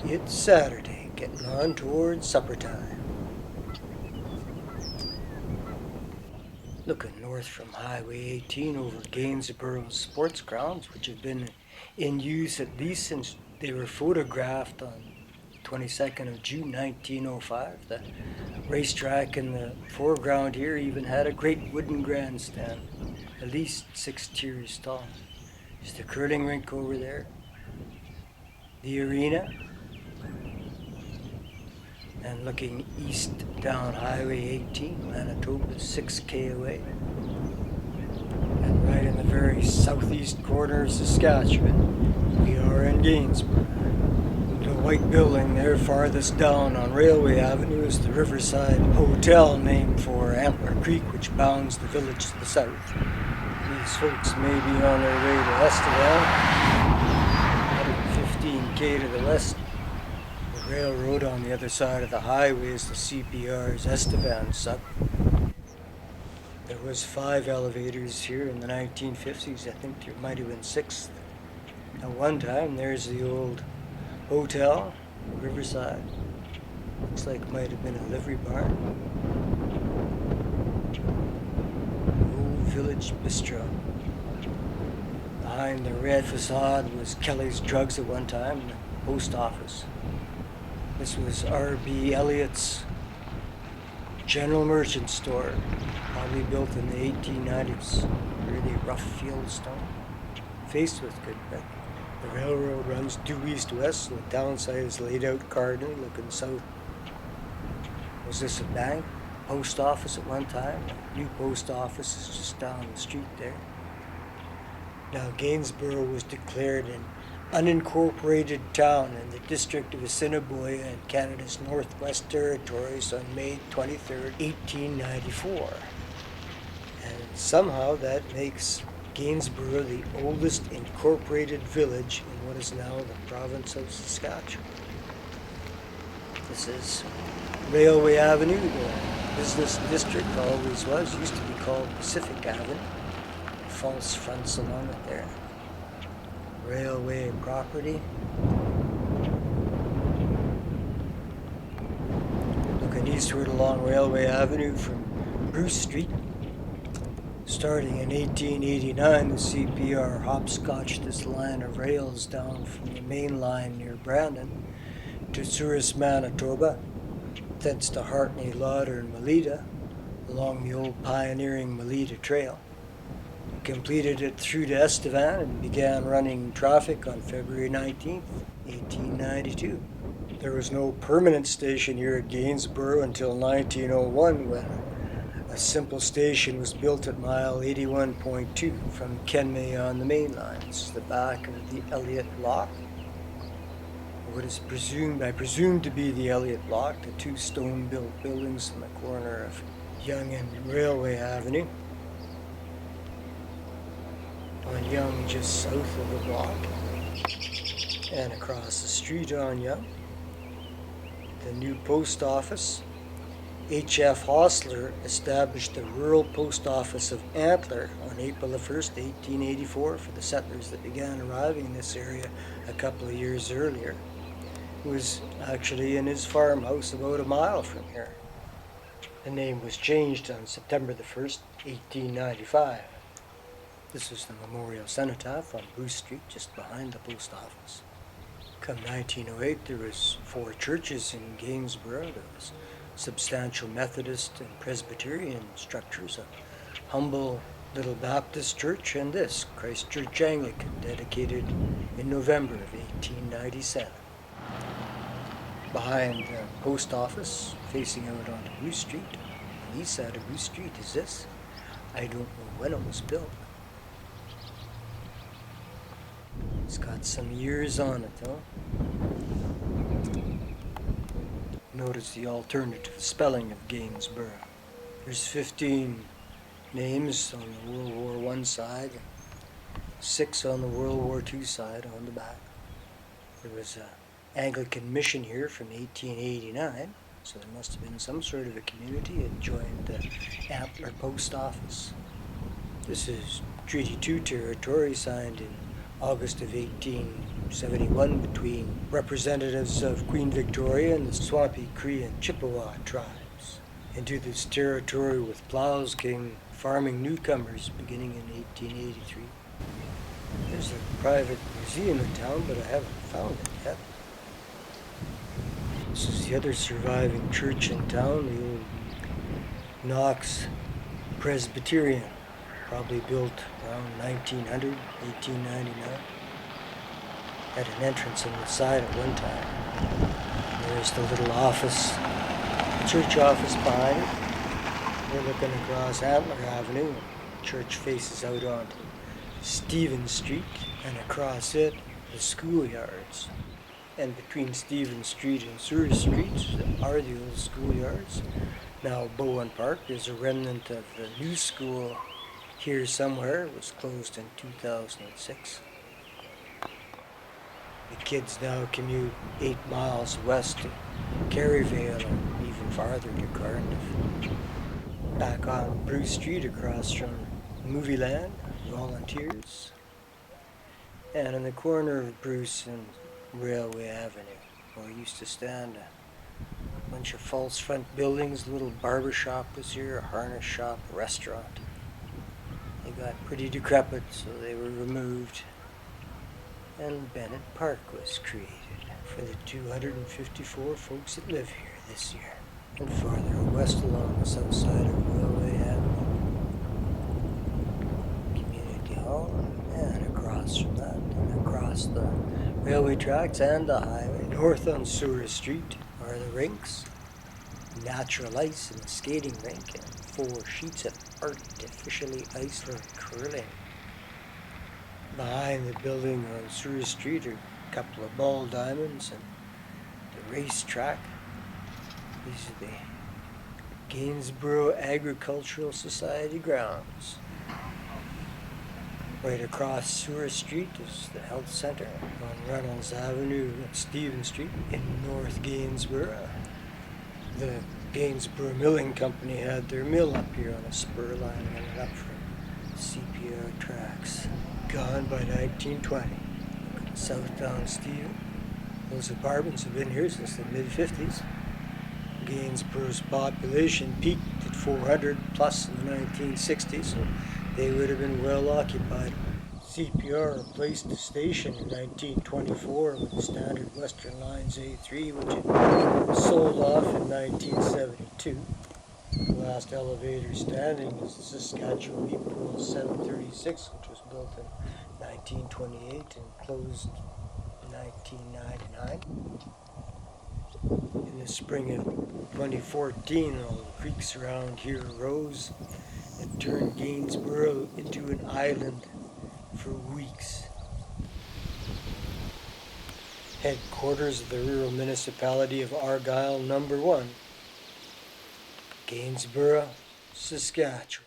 It's Saturday, getting on towards supper time. Looking north from Highway 18 over Gainsborough sports grounds, which have been in use at least since they were photographed on 22nd of June 1905. The racetrack in the foreground here even had a great wooden grandstand, at least 6 tiers tall. There's the curling rink over there, the arena, and looking east down Highway 18, Manitoba's 6K away. And right in the very southeast corner of Saskatchewan, we are in Gainsborough. The white building there farthest down on Railway Avenue is the Riverside Hotel, named for Antler Creek, which bounds the village to the south. These folks may be on their way to Estevan, 115K to the west. The railroad on the other side of the highway is the CPR's Estevan sub. There was 5 elevators here in the 1950s. I think there might have been 6. At one time, there's the old hotel, Riverside. Looks like it might have been a livery barn. Old Village Bistro. Behind the red facade was Kelly's Drugs at one time, the post office. This was R.B. Elliott's general merchant store, probably built in the 1890s. Really rough fieldstone, faced with good brick. The railroad runs due east-west, so the town site is laid out cardinally, looking south. Was this a bank? Post office at one time? The new post office is just down the street there. Now, Gainsborough was declared an unincorporated town in the district of Assiniboia in Canada's Northwest Territories on May 23, 1894. And somehow that makes Gainsborough the oldest incorporated village in what is now the province of Saskatchewan. This is Railway Avenue, the business district always was, used to be called Pacific Avenue. False fronts along it there. Railway property. Looking eastward along Railway Avenue from Bruce Street. Starting in 1889, the CPR hopscotched this line of rails down from the main line near Brandon to Souris, Manitoba, thence to Hartney, Lauder, and Melita along the old pioneering Melita Trail. Completed it through to Estevan and began running traffic on February 19, 1892. There was no permanent station here at Gainsborough until 1901, when a simple station was built at mile 81.2 from Kenmay on the main line. This is the back of the Elliott Block. What is presumed to be the Elliott Block, the 2 stone-built buildings on the corner of Yonge and Railway Avenue. On Yonge, just south of the block, and across the street on Yonge, the new post office. H.F. Hostler established the rural post office of Antler on April 1, 1884 for the settlers that began arriving in this area a couple of years earlier. It was actually in his farmhouse about a mile from here. The name was changed on September 1, 1895. This was the memorial cenotaph on Bruce Street, just behind the post office. Come 1908, there was 4 churches in Gainsborough. There was substantial Methodist and Presbyterian structures, a humble little Baptist church, and this, Christ Church Anglican, dedicated in November of 1897. Behind the post office, facing out onto Bruce Street, on the east side of Bruce Street, is this. I don't know when it was built. It's got some years on it, though. Notice the alternative spelling of Gainsborough. There's 15 names on the World War I side, 6 on the World War II side on the back. There was an Anglican mission here from 1889, so there must have been some sort of a community that joined the Antler Post Office. This is Treaty 2 territory signed in August of 1871 between representatives of Queen Victoria and the Swampy Cree and Chippewa tribes. Into this territory with plows came farming newcomers beginning in 1883. There's a private museum in town, but I haven't found it yet. This is the other surviving church in town, the old Knox Presbyterian, probably built around 1900, 1899. Had an entrance on the side at one time. There's the little office, church office behind it. We're looking across Antler Avenue. The church faces out onto Stephen Street, and across it, the schoolyards. And between Stephen Street and Surrey Street are the old schoolyards. Now Bowen Park is a remnant of the new school here somewhere. It was closed in 2006. The kids now commute 8 miles west to Caryvale and even farther to Cardiff. Back on Bruce Street across from Movie Land, Volunteers. And in the corner of Bruce and Railway Avenue, where used to stand a bunch of false front buildings, a little barber shop was here, a harness shop, a restaurant. They got pretty decrepit, so they were removed. And Bennett Park was created for the 254 folks that live here this year. And farther west along the south side of Railway Avenue, Community Hall, and across from that, and across the railway tracks and the highway, north on Surrey Street, are the rinks, natural ice and a skating rink, and 4 sheets of artificially iced for curling. Behind the building on Surrey Street are a couple of ball diamonds and the racetrack. These are the Gainsborough Agricultural Society grounds. Right across Surrey Street is the health center on Reynolds Avenue at Stephen Street in North Gainsborough. The Gainsborough Milling Company had their mill up here on a spur line running up from CPR tracks. Gone by 1920. South down Stephen. Those apartments have been here since the mid-50s. Gainsborough's population peaked at 400 plus in the 1960s, so they would have been well occupied. CPR replaced the station in 1924 with the Standard Western Line's A3, which it sold off in 1972. The last elevator standing is the Saskatchewan Equal 736, which was built in 1928 and closed in 1999. In the spring of 2014, all the creeks around here rose and turned Gainsborough into an island for weeks. Headquarters of the rural municipality of Argyll, number 1, Gainsborough, Saskatchewan.